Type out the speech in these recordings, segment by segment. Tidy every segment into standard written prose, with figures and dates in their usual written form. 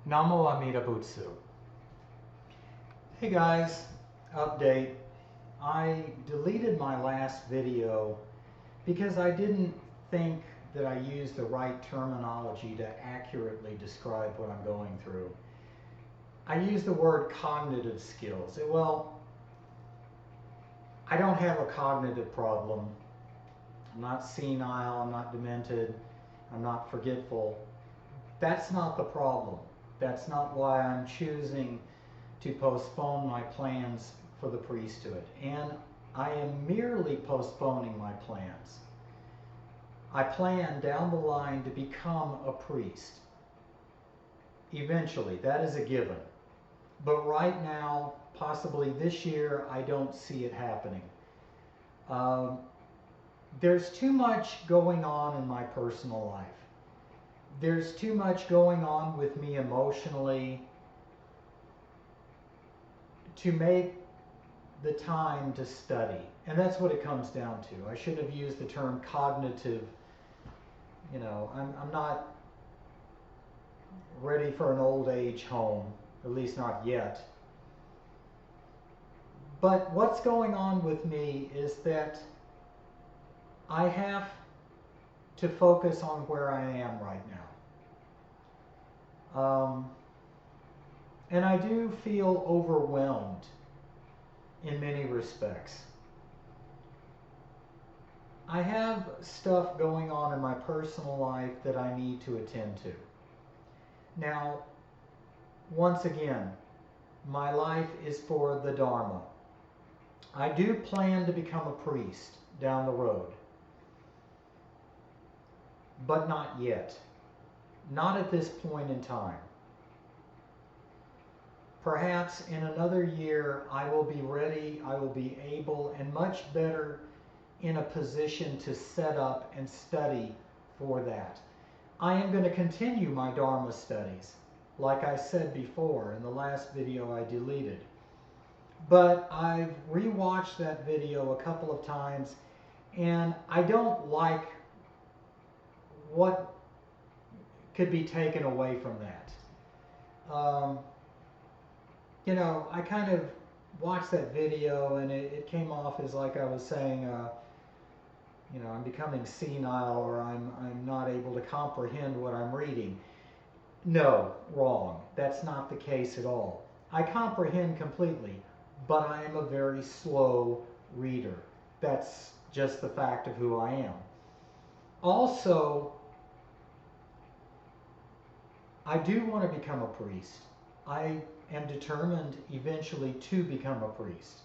Namo Amida Butsu. Hey guys, update. I deleted my last video because I didn't think that I used the right terminology to accurately describe what I'm going through. I used the word cognitive skills. Well, I don't have a cognitive problem. I'm not senile, I'm not demented, I'm not forgetful. That's not the problem. That's not why I'm choosing to postpone my plans for the priesthood. And I am merely postponing my plans. I plan down the line to become a priest. Eventually, that is a given. But right now, possibly this year, I don't see it happening. There's too much going on in my personal life. There's too much going on with me emotionally to make the time to study. And that's what it comes down to. I should have used the term cognitive. I'm not ready for an old age home, at least not yet. But what's going on with me is that I have to focus on where I am right now. And I do feel overwhelmed in many respects. I have stuff going on in my personal life that I need to attend to. Now, once again, my life is for the Dharma. I do plan to become a priest down the road, but not yet. Not at this point in time. Perhaps in another year I will be ready, I will be able and much better in a position to set up and study for that. I am going to continue my Dharma studies, like I said before in the last video I deleted. But I've rewatched that video a couple of times and I don't like what could be taken away from that. I kind of watched that video and it came off as like I was saying, I'm becoming senile or I'm not able to comprehend what I'm reading. No, wrong. That's not the case at all. I comprehend completely, but I am a very slow reader. That's just the fact of who I am. Also, I do want to become a priest. I am determined eventually to become a priest.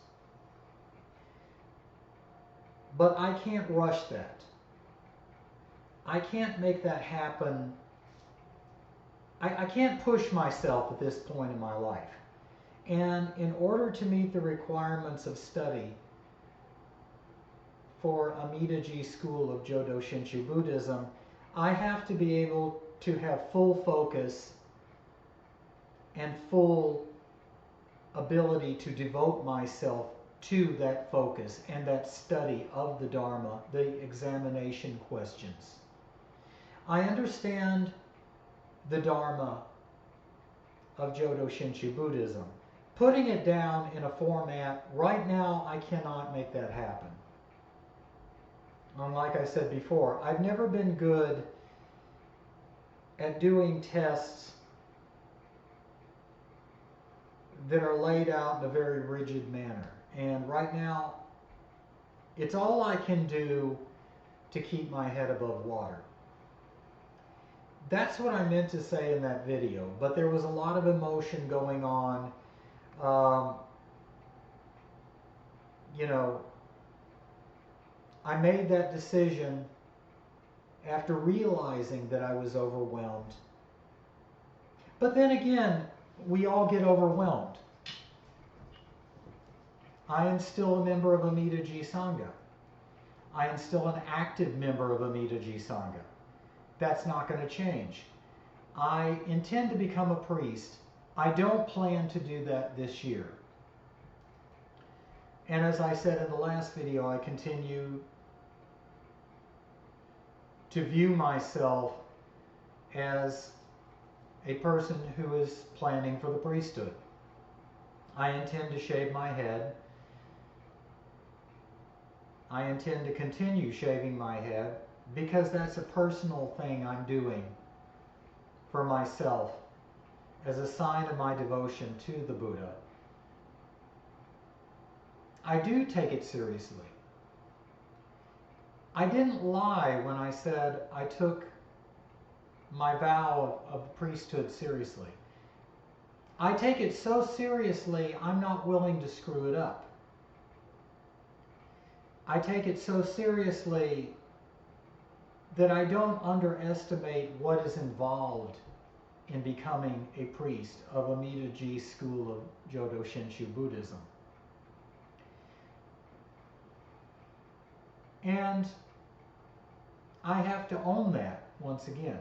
But I can't rush that. I can't make that happen. I can't push myself at this point in my life. And in order to meet the requirements of study for Amidaji School of Jodo Shinshu Buddhism, I have to be able to have full focus and full ability to devote myself to that focus and that study of the Dharma, the examination questions. I understand the Dharma of Jodo Shinshu Buddhism. Putting it down in a format, right now I cannot make that happen. And like I said before, I've never been good at doing tests that are laid out in a very rigid manner. And right now, it's all I can do to keep my head above water. That's what I meant to say in that video, but there was a lot of emotion going on. I made that decision after realizing that I was overwhelmed. But then again, we all get overwhelmed. I am still a member of Amidaji Sangha. I am still an active member of Amidaji Sangha. That's not going to change. I intend to become a priest. I don't plan to do that this year. And as I said in the last video, I continue to view myself as a person who is planning for the priesthood. I intend to shave my head. I intend to continue shaving my head because that's a personal thing I'm doing for myself as a sign of my devotion to the Buddha. I do take it seriously. I didn't lie when I said I took my vow of priesthood seriously. I take it so seriously, I'm not willing to screw it up. I take it so seriously that I don't underestimate what is involved in becoming a priest of Amida-ji school of Jodo Shinshu Buddhism. And I have to own that once again.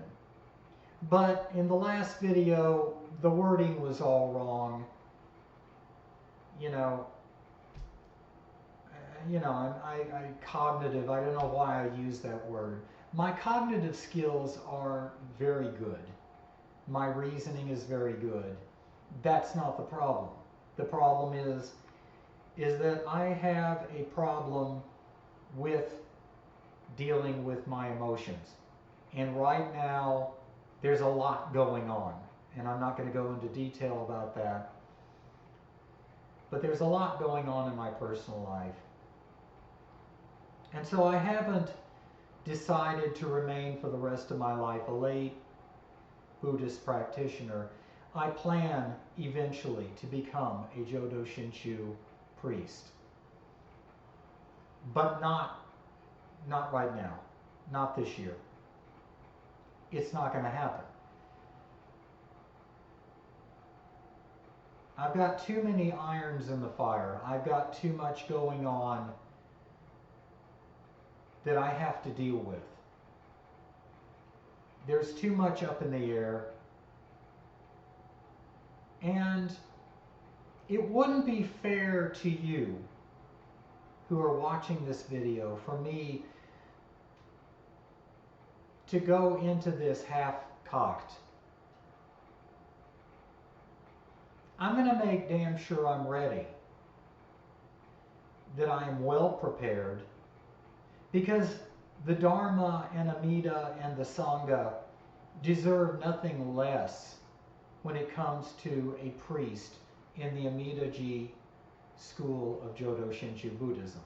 But in the last video, the wording was all wrong. I'm cognitive. I don't know why I use that word. My cognitive skills are very good. My reasoning is very good. That's not the problem. The problem is that I have a problem with dealing with my emotions. And right now, there's a lot going on. And I'm not going to go into detail about that. But there's a lot going on in my personal life. And so I haven't decided to remain for the rest of my life a lay Buddhist practitioner. I plan eventually to become a Jodo Shinshu priest. But not right now. Not this year. It's not going to happen. I've got too many irons in the fire. I've got too much going on that I have to deal with. There's too much up in the air. And it wouldn't be fair to you who are watching this video for me to go into this half-cocked. I'm going to make damn sure I'm ready, that I am well prepared, because the Dharma and Amida and the Sangha deserve nothing less when it comes to a priest in the Amida-ji school of Jodo Shinshu Buddhism.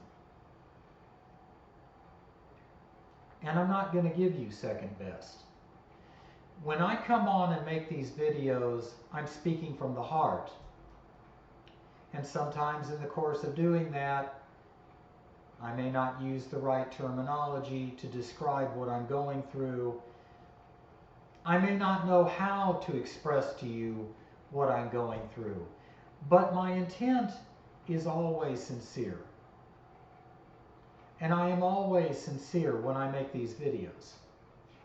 And I'm not going to give you second best. When I come on and make these videos, I'm speaking from the heart. And sometimes in the course of doing that, I may not use the right terminology to describe what I'm going through. I may not know how to express to you what I'm going through. But my intent is always sincere. And I am always sincere when I make these videos.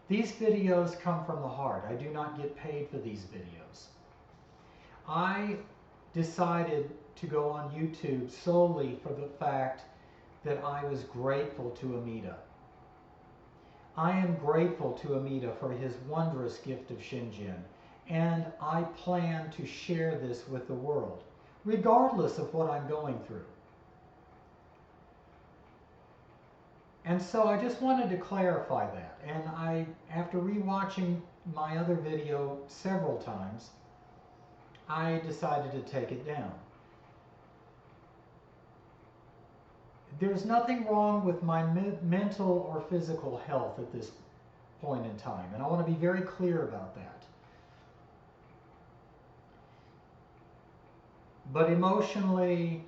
These videos come from the heart. I do not get paid for these videos. I decided to go on YouTube solely for the fact that I was grateful to Amida. I am grateful to Amida for his wondrous gift of Shinjin, and I plan to share this with the world, regardless of what I'm going through. And so I just wanted to clarify that. And after rewatching my other video several times, I decided to take it down. There's nothing wrong with my mental or physical health at this point in time, and I want to be very clear about that. But emotionally,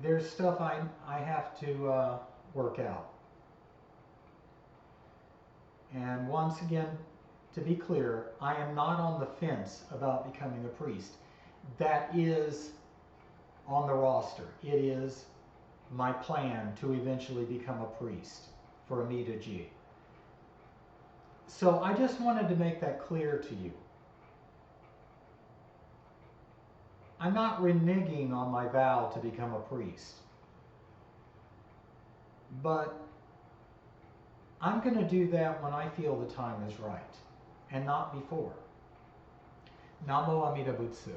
there's stuff I have to work out. And once again, to be clear, I am not on the fence about becoming a priest. That is on the roster. It is my plan to eventually become a priest for Amida-ji. So I just wanted to make that clear to you. I'm not reneging on my vow to become a priest. But I'm going to do that when I feel the time is right. and not before. Namo Amida Butsu.